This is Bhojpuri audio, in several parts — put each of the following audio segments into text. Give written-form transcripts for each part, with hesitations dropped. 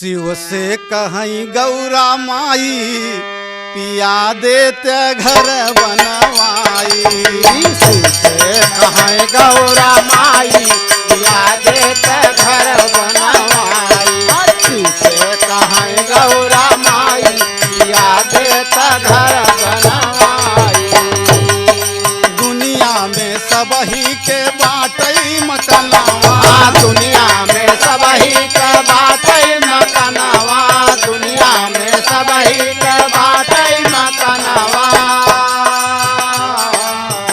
शिव से कहीं गौरा माई पिया देते घर बनवाई। शिव से कहीं गौरा माई पिया देते घर बनवाई। शिव से कहीं गौरा माई पिया देते घर बनवाई। दुनिया में सबही के बाटई मकनवा, दुनिया में सबही के बाटई मकनवा। दुनिया में सबही के बाटई मकनवा।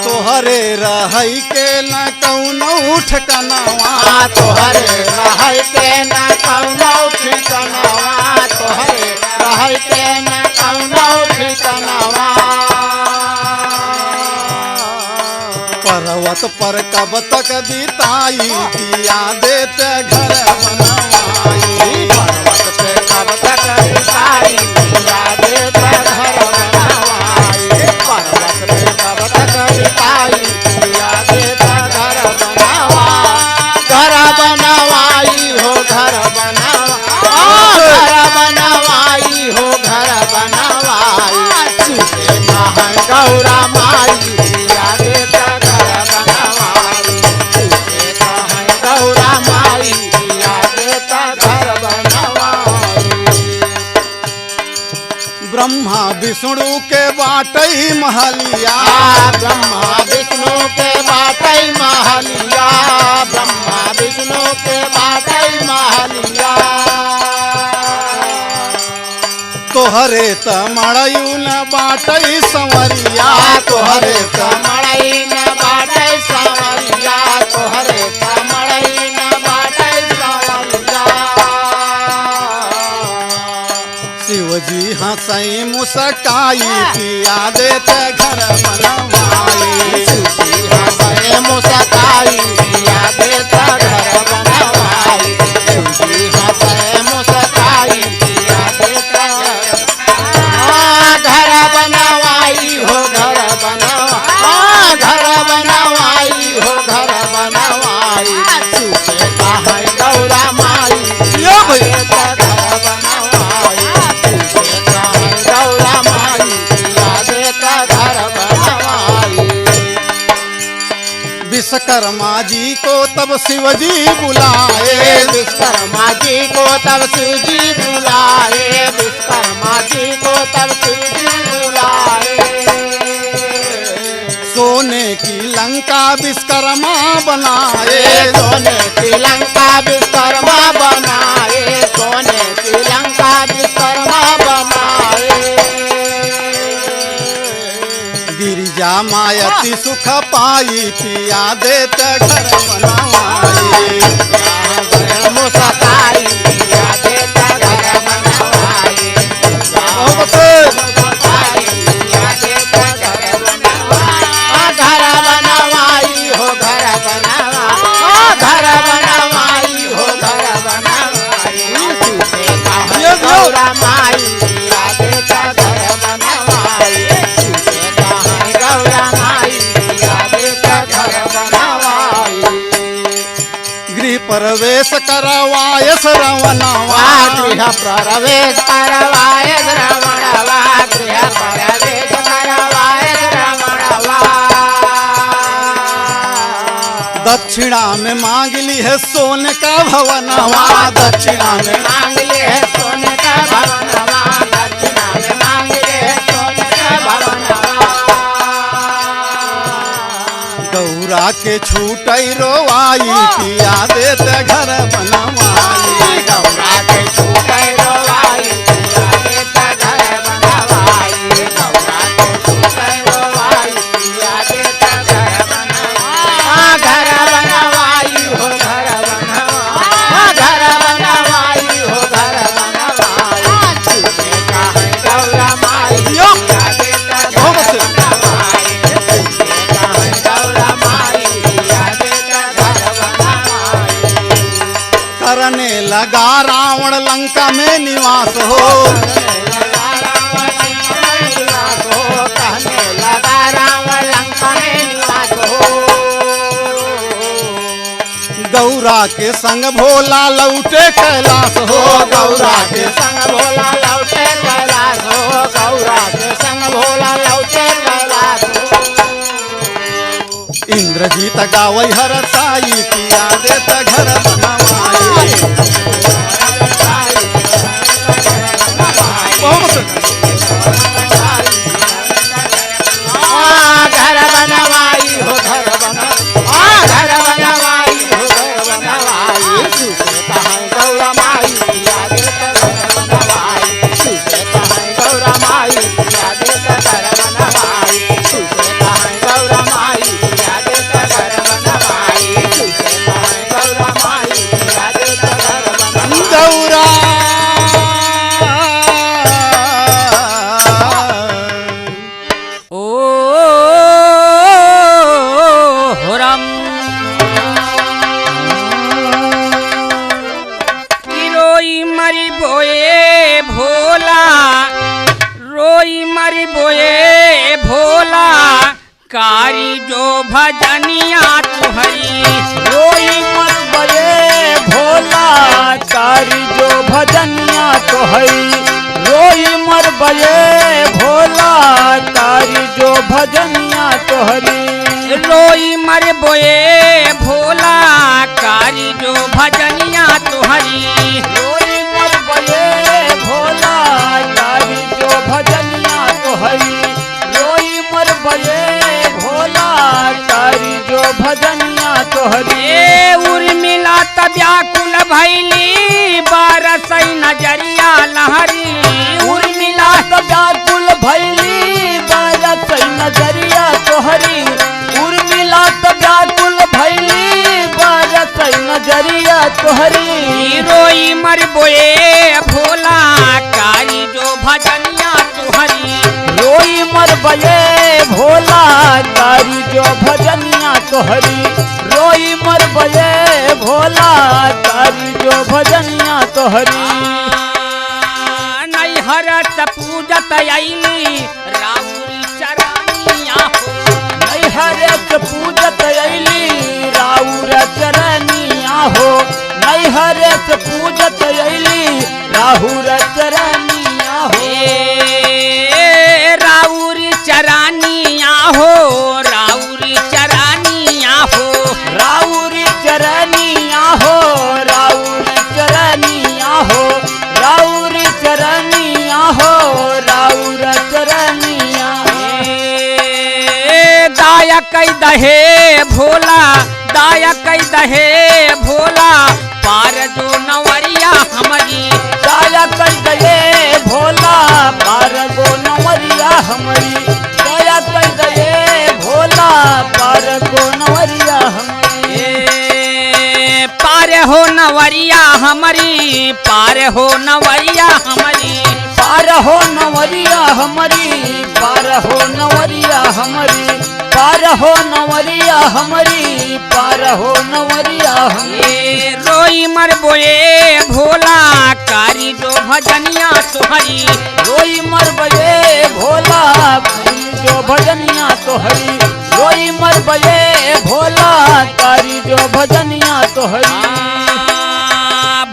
तोहरे रहई के न कौनो ठिकनवा, तोहरे रहई के न कौनो ठिकनवा। तोहरे रहई के न कौनो ठिकनवा। पर्वत पर कब तक बिताई पिया देते घर बनवाई। पर्वत पे कब तक बिताई पिया देते घर बनवाई। पर्वत पे कब तक बिताई पिया देते घर बनवाई। घर बनवाई हो घर बनवाई। घर बनवाई हो घर बनवाई। शिव कहीं गौरा माई पिया देते घर बनवाई। शिव कहीं गौरा माई पिया देते घर बनवाई। ब्रह्मा विष्णु के बाटई महलिया, ब्रह्मा विष्णु के बाटई महलिया। ब्रह्मा विष्णु के बाटई महलिया। तोहरे त मड़यू न बाटई संवरिया। तोहरे कमड़ई न बाटई संवरिया। तोहरे कमड़ई न बाटई संवरिया। शिवजी हंसई मुस्काई पिया देते घर बनवाई। शिवजी हंसई मुस्काई पिया देते घर बनवाई। शिवजी हंसई मुस्काई पिया देते घर बनवाई हो घर बनवाई। घर बनवाई हो घर बनवाई। शिव से कहीं गौरा माई पिया देते घर बनवाई। शिव से कहीं गौरा माई पिया देते घर बनवाई। विश्वकर्मा जी को तब शिवजी बुलाए। विश्वकर्मा जी को तब शिवजी बुलाए। विश्वकर्मा जी को तब शिवजी बुलाए। सोने की लंका विश्वकर्मा बनाए। सोने की लंका विश्वकर्मा बनाए। सोने की लंका विश्वकर्मा बनाए। गिरिजा मायती सुख पाई पिया देते घर बनवाई। मुस्काई पिया देते घर बनवाई। मुस्काई पिया देते घर बनवाई। घर बनवाई हो घर बनवाई। घर बनवाई हो घर बनवाई। शिव से कहीं गौरा माई पिया देते घर बनवाई। शिव से कहीं गौरा माई पिया देते घर बनवाई। गृह प्रवेश करवाय श्रवणवा। गृह प्रवेश करवाय श्रवणवा। गृह प्रवेश करवाय श्रवणवा। दक्षिणा में मांग ली है सोने का भवनवा। दक्षिणा में मांग ले है सोने का भवनवा। दक्षिणा में मांग ले है सोने का भवनवा। गौरा के छूटई रोवाई पिया देते घर बनवाई। गौरा के छूटई रोवाई पिया देते घर बनवाई। गौरा के छूटई रोवाई पिया देते घर बनवाई। घर बनवाई हो घर बनवाई। घर बनवाई हो घर बनवाई। शिव से कहीं गौरा माई पिया देते घर बनवाई। शिव से कहीं गौरा माई पिया देते घर बनवाई। करने लगा रावण लंका में निवास हो। कहने लगा रावण लंका में निवास हो। गौरा के संग भोला लौटे कैलाश हो। गौरा गीत गावई हर साई पिया देत घर बनवाई घर बनवाई हो घर बना घर बनवाई हो घर बनवाई सुचता है गौरा माई पिया देत घर बनवाई सुचता है गौरा माई पिया देत घर बनवाई सुचता है गौरा माई पिया देत घर बनवाई सुचता है गौरा माई पिया देत घर बनवाई गौरा कारी जो भजनिया तुहरी रोई मर बये भोला कारी जो भजनिया तोहरी रोई मर बये भोला कारी जो भजनिया तोहरी रोई मर बोए भोला कारी जो भजनिया तुहरी रोई मर बये भोला कारी जो भजनिया तोहरी रोई मर बये भोला कारी जो भजनिया तोहरी उर्मिला व्याकुल भैली बारसई नजरिया लहरी उर्मिला व्याकुल भैली बारसई नजरिया तोहरी उर्मिला व्याकुल भैली बारसई नजरिया तोहरी रोई मर बोए भोला कारी जो भजनिया तुहरी रोई मर बये भोला कारी जो भजनिया तोहरी रोई मर बये भोला कारी जो भजनिया तोहरी नैहर पूजत अली राहुरी चरानिया हो नैहर पूजत अली राउर चरनिया हो नैहर पूजत अली राहुर चरनिया हो राउरी चरानिया हो राउरी चरानिया हो राउरी चरनिया हो राउरी चरनिया हो राउरी चरनिया हो राउर चरनिया दाया कई दहे भोला दाया कई दहे भोला पार जो नवरिया हमारी दाया कई दहे भोला पार गो नवरिया हमारी दाया कई दहे भोला पार गो नवरिया हमारी पार हो नवरिया हमारी पार हो नवरिया हमारी पार हो नवरिया हमारी पार हो नवरिया हमारी पार हो नवरिया हमारी पार हो नवरिया हमारी रोई मर बोए भोला कारी जो भजनिया तोहरी रोई मर बये भोला कारी जो भजनिया तोहरी रोई मर बये भोला कारी जो भजनिया तोहरी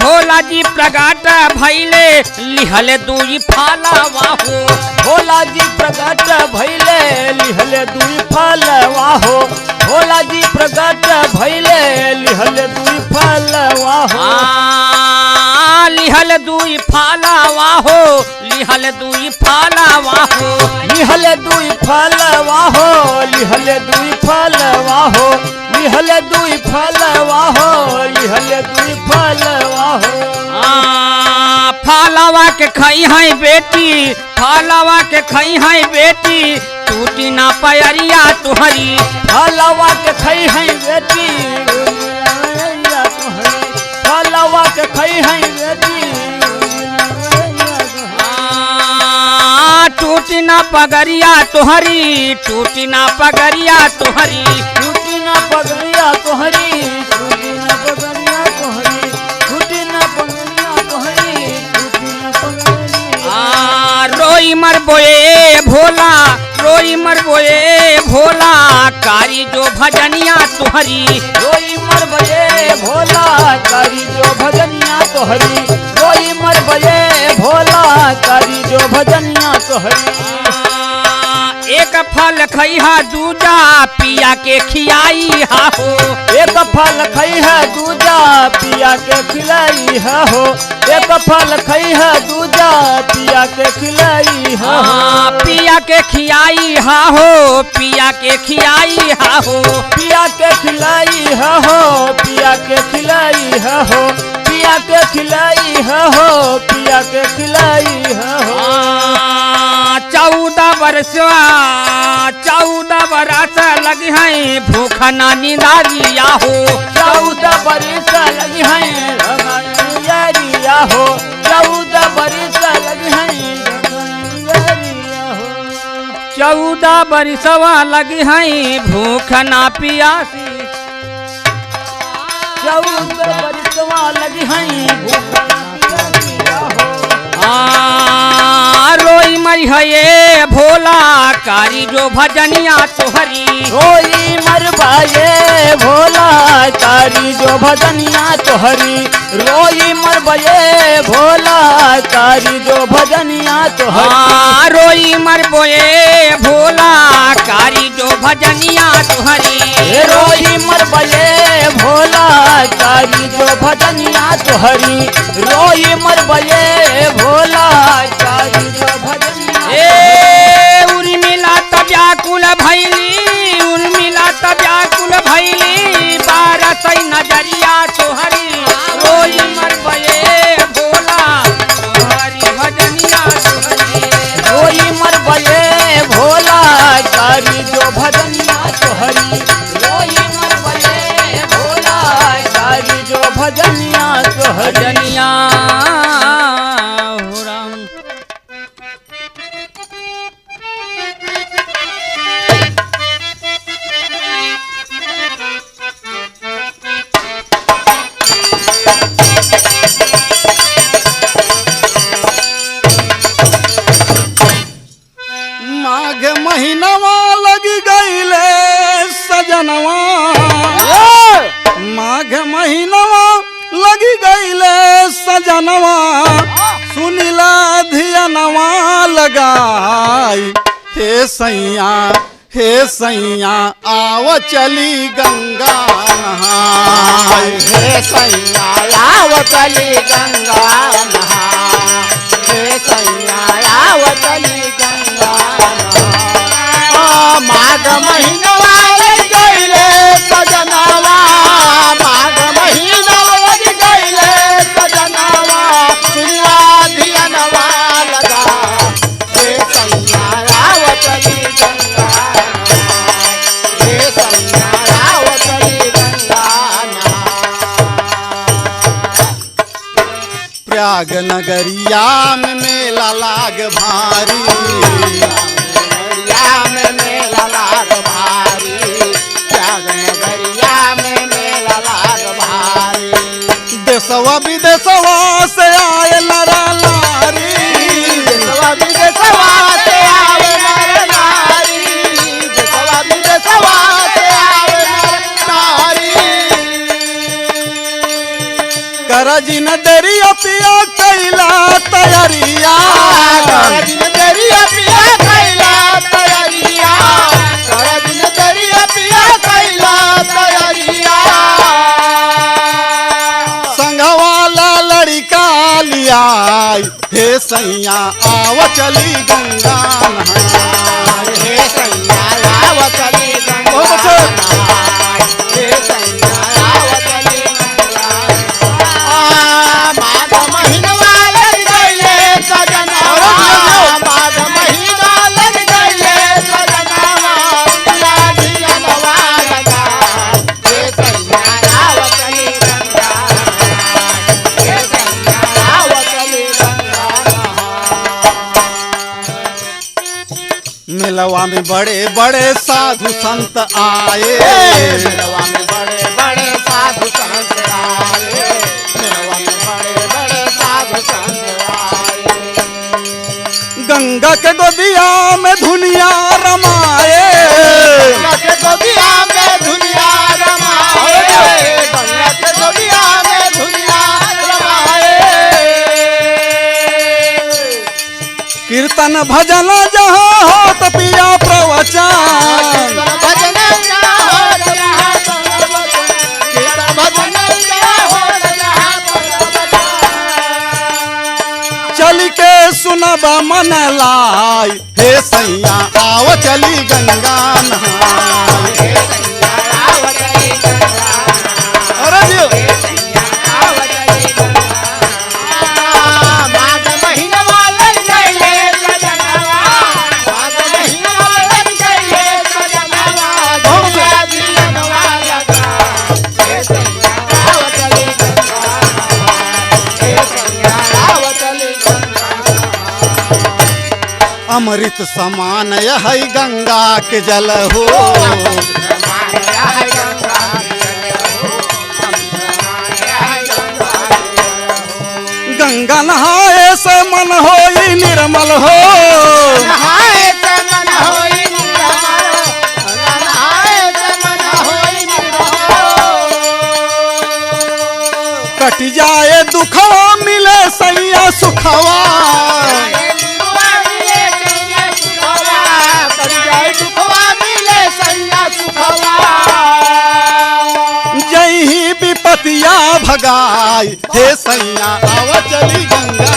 भोला जी प्रगट भैले लिहल दुई फालावा हो भोला जी प्रगट भैले लिहल दुई फालवा हो भोला जी प्रगट भैले लिहल दुई फालवा हो लिहल दुई फालावा हो लिहल दुई फालावा हो लिहल दुई फालवा हो लिहल दुई फालवा हो लिहल दुई फालवा हो लिहल दुई फालवा हो फालावा के खई है बेटी फालावा के खई है बेटी टूटी ना पैरिया तुहरी फालवा के खई है बेटी फालवा के खई है बेटी टूटी ना पगरिया तुहरी टूटी ना पगरिया तुहरी टूटी ना पगड़िया तोहरी टूटी ना पगड़िया तोहरी टूटी ना पगड़िया तोहरी टूटी ना पगड़िया रोई मर बोए भोला रोई मर बोए भोला कारी जो भजनिया तुहरी रोई मर बजे भोला कारी जो भजनिया तोहरी रोई मर बजे भोला कारी जो भजनिया तोहरी एक फल खैहा दूजा पिया के खियाई हा हो। एक फल खई है दूजा पिया के खिलाई है हो। एक फल खई है दूजा पिया के खिलाई है हो। पिया के खियाई हा हो, पिया के खियाई हा हो। पिया के खिलाई है हो, पिया के खिलाई है हो। पिया के खिलाई है हो, पिया के खिलाई है हो। 14 बरस लगी है भूख ना निदारिया हो। 14 बरस लगी है रंगरिया हो। 14 बरस लगी है रंगरिया हो। 14 बरसवा लगी है भूख ना पियासी। 14 बरसवा लगी है भूख ना पियासिया हो। रोई मरी है ये भोला कारी जो भजनिया तोहरी। रोई मरबाए भोला कारी जो भजनिया तोहरी। रोई मरबाए भोला कारी जो भजनिया तोहरी। रोई मरबोए भोला कारी जो भजनिया तोहरी। रोई मरबाए भोला कारी जो भजनिया तोहरी। रोई मरबाए भोला कारी जो भजनिया। उर्मिला त व्याकुल भैली, उर्मिला त व्याकुल भैली बारस नजरिया तोहरी। रोई मरबे भोला तोहरी भजनिया तोहरी। रोई मरबे भोला कारी जो भजनिया तोहरी। रोई मरबे भोला कारी जो भजनिया तोहरी। भजनिया हो राम। माघ महीनवा लगी गईले सजनवा। माघ महीनवा लगी गईले सजनवा। सुनिला धियनवा लगाई हे सैया आव चली गंगा नहाय। हे सैया आव चली गंगा नहाय। हे सैया आव चली गंगा नहाय। माघ महीनवा लग गईले सजनवा। माघ महीनवा लग गईले सजनवा। सुनिया धियनवा लगा हे सैया आव चली गंगा नहाय। हे सैया आव चली गंगा प्रयाग नगरिया में मेला लाग भारी। नगरिया में मेला लाग भारी। प्रयाग नगरिया में मेला लाग भारी। देशवा विदेशवा से आए नरा लारी। देशवा विदेशवा से आवे नर नारी। देशवा विदेशवा से आवे नर नारी। करजिन दरिया पिया कैला तैयारिया। करजिन दरिया पिया कैला तैयारिया। करजिन दरिया पिया कैला तैयारिया। संघवाला लड़का लिया हे सैया आव चली गंगा नहाय। हे सैया आव चली गंगा नहाय। हे सैया आव चली गंगा नहाय। माघ महीनवा लग गईले सजनवा। माघ महीना लग गईले सजनवा। पिया धियनवा लगा हे सैया आव चली गंगा नहाय। हे सैया आव चली गंगा नहाय। मेलवा में बड़े बड़े साधु संत आए। मेलवा में बड़े बड़े साधु संत आए। मेलवा में बड़े बड़े साधु संत आए। गंगा के गोदिया में धुनिया रमाए। गंगा के गोदिया में धुनिया रमाए। गंगा के गोदिया में धुनिया रमाए। कीर्तन भजन जहाँ हो पिया प्रवचन। बचन भजन हो रहा कीर्तन भजन हो रहा चल के सुनब मन लाई हे सैया आव चली गंगा नहाय अरे जी अमृत समान यह गंगा के जल हो गंगा नहाए से मन हो निर्मल हो कट जाए दुखवा मिले सैया सुखवा जय ही विपतिया भगाई हे सैया आव चली गंगा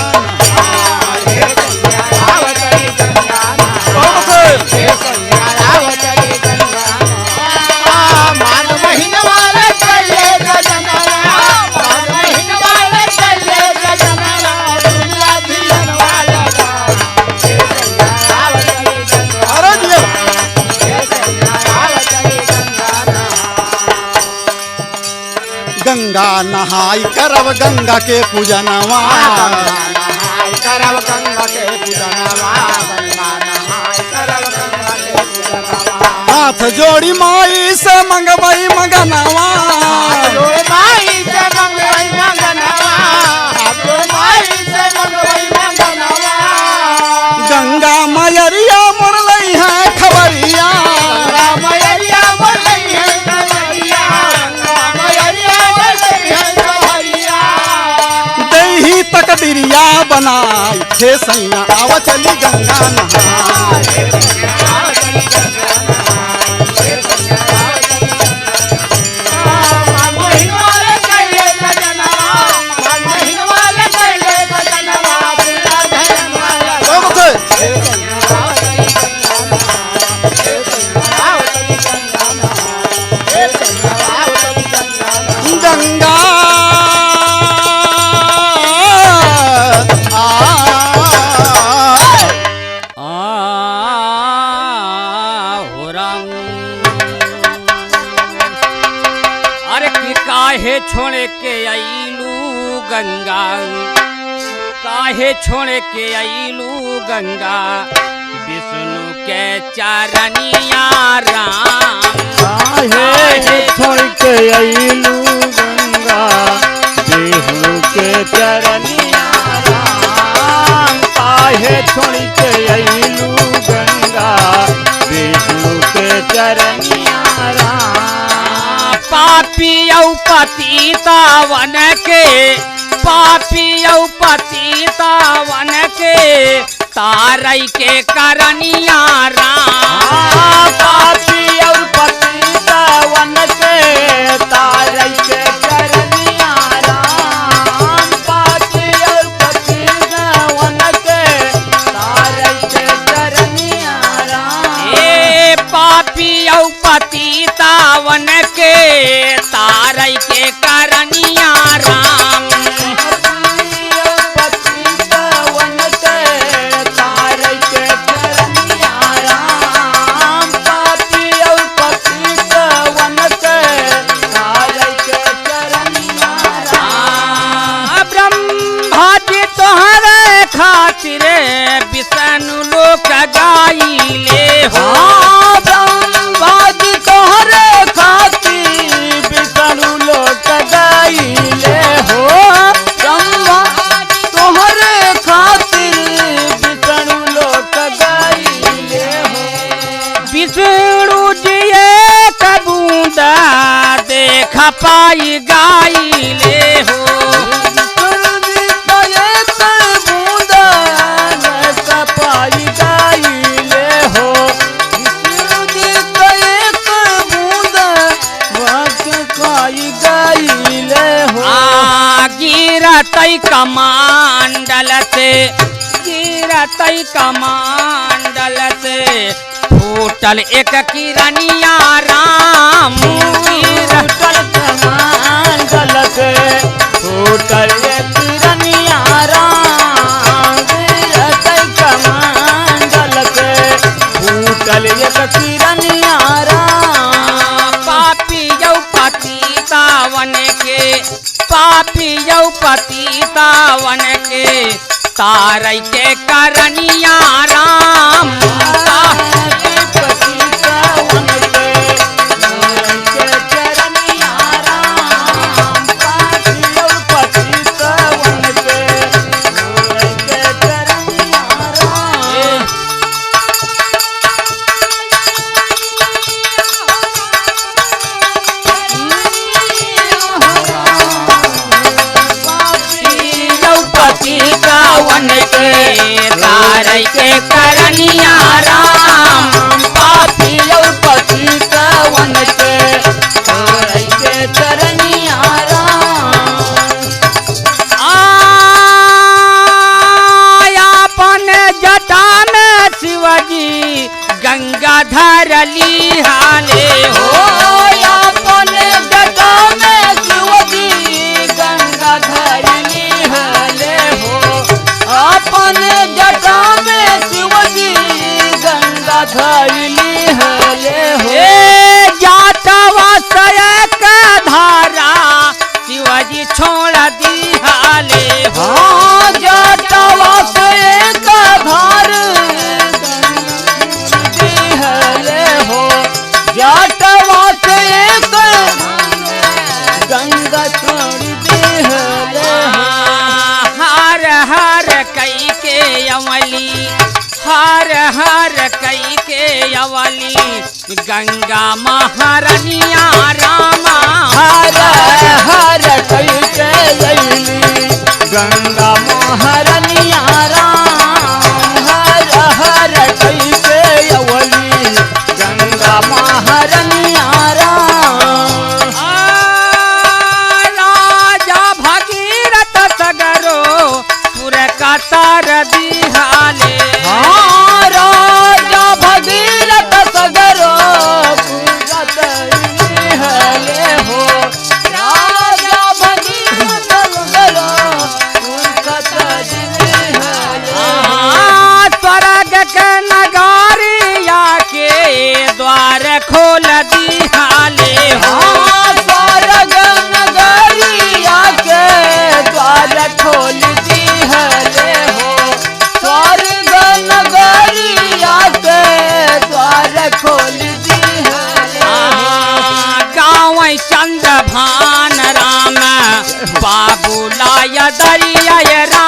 गंगा नहाई करब गंगा के पूजनवा करब गंगा के पूजनवा हाथ जोड़ी माई से मंगबई मगनवा माई से मंगवई मंगनवा माई से मंगवई मंगनवा गंगा मैरिया मुरलई है खबरिया मैया बोलई है खबरिया मैया बोलई है खबरिया दही तकदीरिया बनाई हे सैया आव चली गंगा नहाय गंगा हो राम अरे कि काहे छोड़ के आईलू गंगा काहे छोड़ के आईलू गंगा विष्णु के चरनिया राम काहे छोड़ के आईलू गंगा विष्णु के चरनिया राम काहे छोड़ के आईलू गंगा विष्णु के चरनिया राम पापी पतिता वन के पापी पतिता वन के तारई के करनिया राम पापी और पतिता वन के तारई के चरनिया राम पापी और पतिता वन के तारई के चरनिया राम ए पापी पतिता वन के तारई के करनिया राम विष्णु लोक गाइले हो ब्रह्माज तोहरे खातिर विष्णु लोक गाइले हो ब्रह्मा तोहरे खातिर विष्णु लोक गाइले हो विष्णु जी कबूंदा देख पाई गाइले हो पाई गाइले हो कमांडल से गिरतई कमांडल से फूटल एक किरनिया राम फूटल कमांडल से फूटल एक किरनिया राम गिरतई कमांडल से फूटल एक किरनिया राम पापी यौ पतितावन के पापी यौ पतितावन के तारई के करनिया राम वन के तारई के करनिया राम पापी और पतितवन के तारई के करनिया राम अपन जटा में शिवजी गंगा धरली हाले हो अपन जटा में शिवजी गंगा धरली हाले हो अपन जटा में शिवजी गंगा धरली हाले हो जाटवा से एक धारा शिवजी छोड़ दी हाले हो जटवा से एक धार दिहले हो जटवा से एक गंगा छोड़ दिहले हो हर हर कई के अमली हर हर कई के अवली गंगा महारनिया रामा हर हर कई के अइली गंगा महारनिया राम हर हर कई के अवली गंगा महारनिया राम राजा भगीरथ सगरो पुर का तार दिहाले राजा भगीरथ सगरो पूरत निहले हो राजा भगीरथ सगरो पूरत निहले स्वर्ग के नगारिया के द्वार खोल दिहाले हो स्वर्ग नगरिया के द्वार खोल दिहले हो स्वर्ग नगरिया के द्वार खोल दिहले हो गाँव चंद्र भान राम बाबूलाय दरिया राम